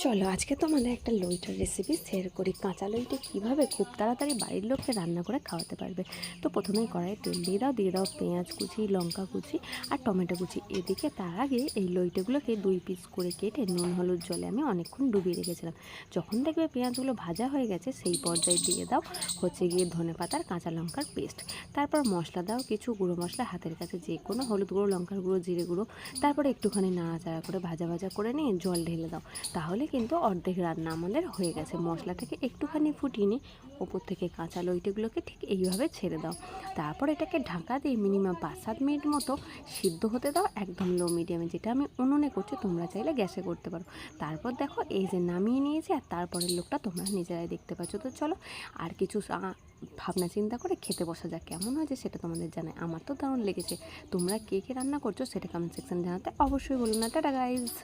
চলো আজকে তোমাদের একটা লইটার রেসিপি শেয়ার করি। কাঁচা লইটা কীভাবে খুব তাড়াতাড়ি বাড়ির লোককে রান্না করে খাওয়াতে পারবে। তো প্রথমেই কড়াইয়ে তেল দিয়ে দাও পেঁয়াজ কুচি, লঙ্কা কুচি আর টমেটো কুচি। এদিকে তার আগে এই লইটাগুলোকে 2 পিস করে কেটে নুন হলুদ জলে আমি অনেকক্ষণ ডুবিয়ে রেখেছিলাম। যখন দেখবে পেঁয়াজগুলো ভাজা হয়ে গেছে সেই পর্যায়ে দিয়ে দাও গিয়ে ধনেপাতার কাঁচা লঙ্কার পেস্ট। তারপর মশলা দাও, কিছু গুঁড়ো মশলা হাতের কাছে যে কোনো, হলুদ গুঁড়ো, লঙ্কার গুঁড়ো, জিরে গুঁড়ো। তারপরে একটুখানি নাড়াচাড়া করে ভাজা ভাজা করে নিয়ে জল ঢেলে দাও। তাহলে কিন্তু অর্ধেক রান্না আমাদের হয়ে গেছে। মশলাটাকে একটুখানি ফুটিয়ে নিয়ে ওপর থেকে কাঁচা লইটেগুলোকে ঠিক এইভাবে ছেড়ে দাও। তারপর এটাকে ঢাকা দিয়ে মিনিমাম 5-7 মিনিট মতো সিদ্ধ হতে দাও, একদম লো মিডিয়ামে। যেটা আমি উনুনে করছি, তোমরা চাইলে গ্যাসে করতে পারো। তারপর দেখো এই যে নামিয়ে নিয়েছি, আর তারপরের লোকটা তোমরা নিজেরাই দেখতে পাচ্ছ। তো চলো আর কিছু ভাবনা চিন্তা করে খেতে বসা যাক। কেমন হয়েছে সেটা তোমাদের জানাই। আমার তো দারুণ লেগেছে। তোমরা কে কে রান্না করছো সেটা কমেন্ট সেকশন জানাতে অবশ্যই বলো না। Tata guys.